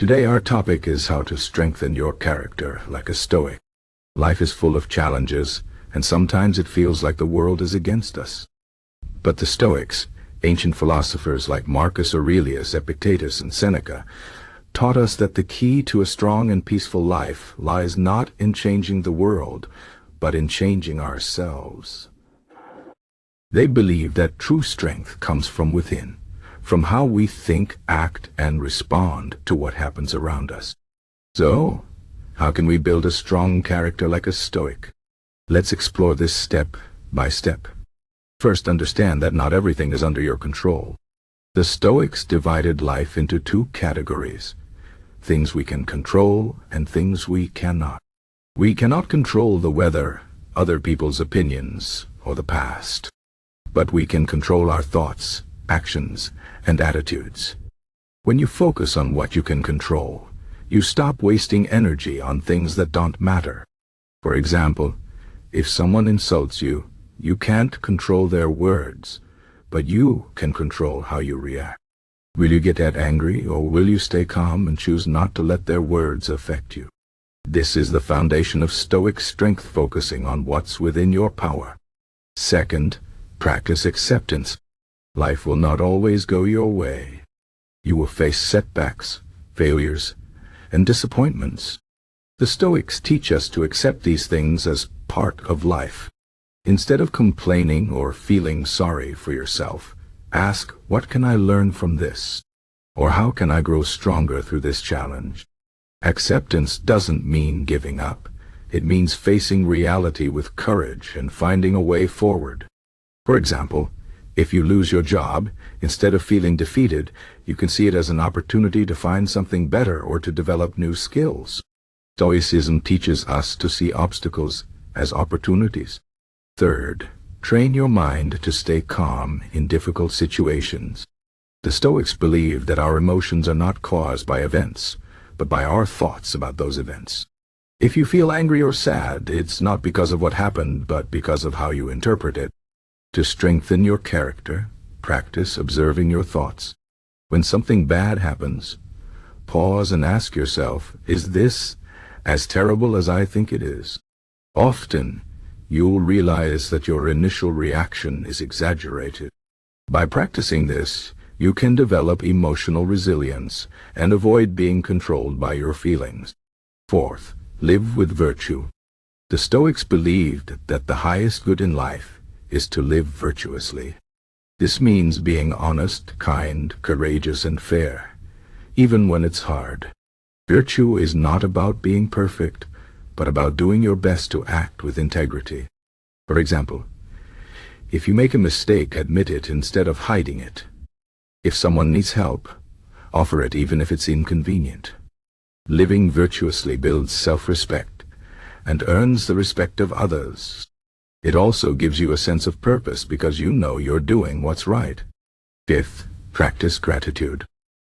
Today our topic is how to strengthen your character like a Stoic. Life is full of challenges, and sometimes it feels like the world is against us. But the Stoics, ancient philosophers like Marcus Aurelius, Epictetus, and Seneca, taught us that the key to a strong and peaceful life lies not in changing the world, but in changing ourselves. They believed that true strength comes from within, from how we think, act, and respond to what happens around us. So, how can we build a strong character like a Stoic? Let's explore this step by step. First, understand that not everything is under your control. The Stoics divided life into two categories: things we can control and things we cannot. We cannot control the weather, other people's opinions, or the past. But we can control our thoughts, actions, and attitudes. When you focus on what you can control, you stop wasting energy on things that don't matter. For example, if someone insults you, you can't control their words, but you can control how you react. Will you get that angry, or will you stay calm and choose not to let their words affect you? This is the foundation of Stoic strength, focusing on what's within your power. Second, practice acceptance. Life will not always go your way. You will face setbacks, failures, and disappointments. The Stoics teach us to accept these things as part of life. Instead of complaining or feeling sorry for yourself, ask, what can I learn from this? Or how can I grow stronger through this challenge? Acceptance doesn't mean giving up. It means facing reality with courage and finding a way forward. For example, if you lose your job, instead of feeling defeated, you can see it as an opportunity to find something better or to develop new skills. Stoicism teaches us to see obstacles as opportunities. Third, train your mind to stay calm in difficult situations. The Stoics believe that our emotions are not caused by events, but by our thoughts about those events. If you feel angry or sad, it's not because of what happened, but because of how you interpret it. To strengthen your character, practice observing your thoughts. When something bad happens, pause and ask yourself, is this as terrible as I think it is? Often, you'll realize that your initial reaction is exaggerated. By practicing this, you can develop emotional resilience and avoid being controlled by your feelings. Fourth, live with virtue. The Stoics believed that the highest good in life is to live virtuously. This means being honest, kind, courageous, and fair, even when it's hard. Virtue is not about being perfect, but about doing your best to act with integrity. For example, if you make a mistake, admit it instead of hiding it. If someone needs help, offer it even if it's inconvenient. Living virtuously builds self-respect and earns the respect of others. It also gives you a sense of purpose because you know you're doing what's right. Fifth, practice gratitude.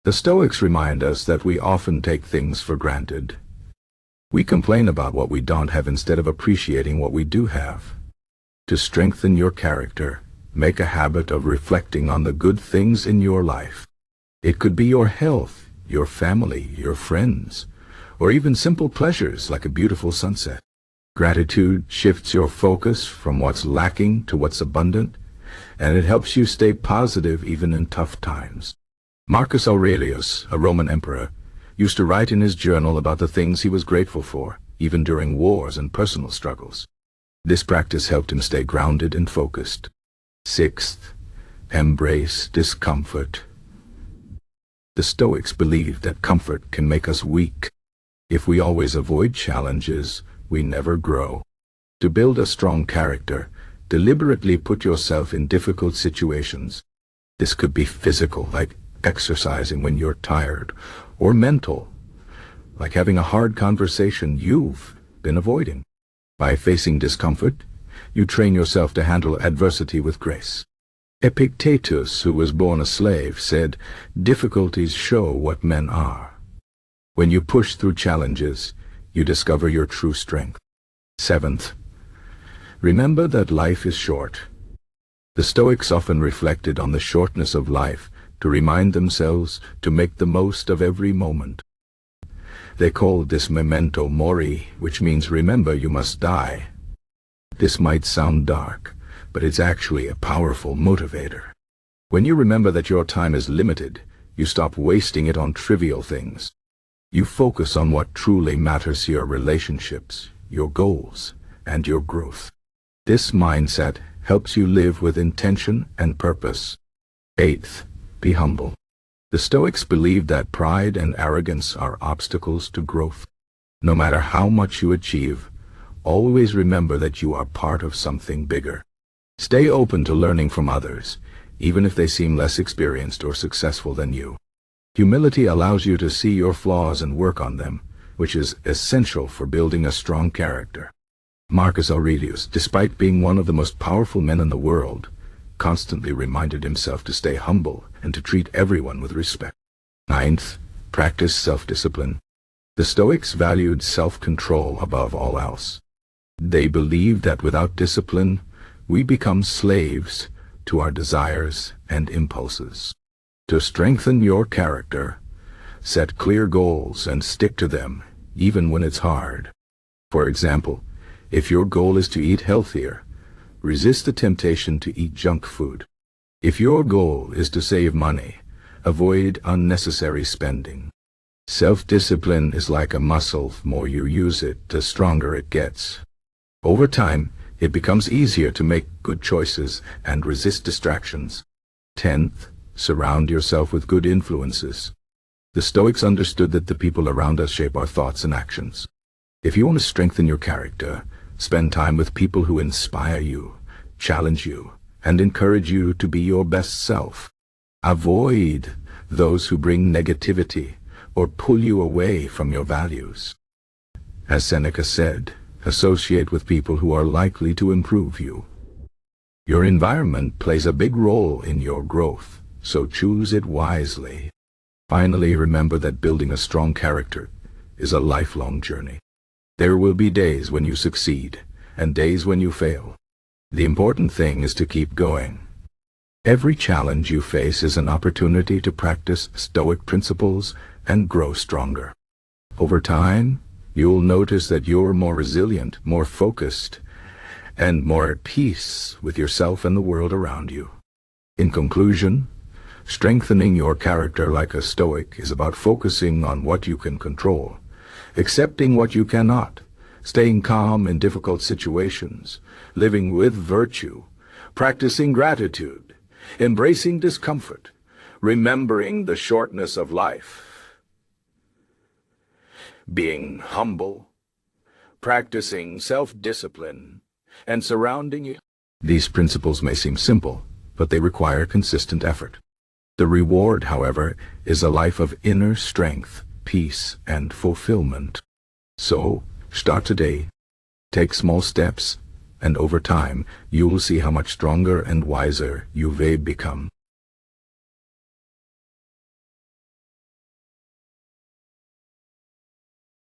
The Stoics remind us that we often take things for granted. We complain about what we don't have instead of appreciating what we do have. To strengthen your character, make a habit of reflecting on the good things in your life. It could be your health, your family, your friends, or even simple pleasures like a beautiful sunset. Gratitude shifts your focus from what's lacking to what's abundant, and it helps you stay positive even in tough times. Marcus Aurelius, a Roman emperor, used to write in his journal about the things he was grateful for, even during wars and personal struggles. This practice helped him stay grounded and focused. Sixth, embrace discomfort. The Stoics believed that comfort can make us weak. If we always avoid challenges, we never grow. To build a strong character, deliberately put yourself in difficult situations. This could be physical, like exercising when you're tired, or mental, like having a hard conversation you've been avoiding. By facing discomfort, you train yourself to handle adversity with grace. Epictetus, who was born a slave, said, "Difficulties show what men are." When you push through challenges, you discover your true strength. Seventh, remember that life is short. The Stoics often reflected on the shortness of life to remind themselves to make the most of every moment. They call this memento mori, which means remember you must die. This might sound dark, but it's actually a powerful motivator. When you remember that your time is limited, you stop wasting it on trivial things. You focus on what truly matters to your relationships, your goals, and your growth. This mindset helps you live with intention and purpose. Eighth, be humble. The Stoics believed that pride and arrogance are obstacles to growth. No matter how much you achieve, always remember that you are part of something bigger. Stay open to learning from others, even if they seem less experienced or successful than you. Humility allows you to see your flaws and work on them, which is essential for building a strong character. Marcus Aurelius, despite being one of the most powerful men in the world, constantly reminded himself to stay humble and to treat everyone with respect. Ninth, practice self-discipline. The Stoics valued self-control above all else. They believed that without discipline, we become slaves to our desires and impulses. To strengthen your character, set clear goals and stick to them, even when it's hard. For example, if your goal is to eat healthier, resist the temptation to eat junk food. If your goal is to save money, avoid unnecessary spending. Self-discipline is like a muscle. The more you use it, the stronger it gets. Over time, it becomes easier to make good choices and resist distractions. 10th, surround yourself with good influences. The Stoics understood that the people around us shape our thoughts and actions. If you want to strengthen your character, spend time with people who inspire you, challenge you, and encourage you to be your best self. Avoid those who bring negativity or pull you away from your values. As Seneca said, associate with people who are likely to improve you. Your environment plays a big role in your growth, so choose it wisely. Finally, remember that building a strong character is a lifelong journey. There will be days when you succeed and days when you fail. The important thing is to keep going. Every challenge you face is an opportunity to practice Stoic principles and grow stronger. Over time, you'll notice that you're more resilient, more focused, and more at peace with yourself and the world around you. In conclusion, strengthening your character like a Stoic is about focusing on what you can control, accepting what you cannot, staying calm in difficult situations, living with virtue, practicing gratitude, embracing discomfort, remembering the shortness of life, being humble, practicing self-discipline, and surrounding you. These principles may seem simple, but they require consistent effort. The reward, however, is a life of inner strength, peace, and fulfillment. So, start today, take small steps, and over time, you will see how much stronger and wiser you may become.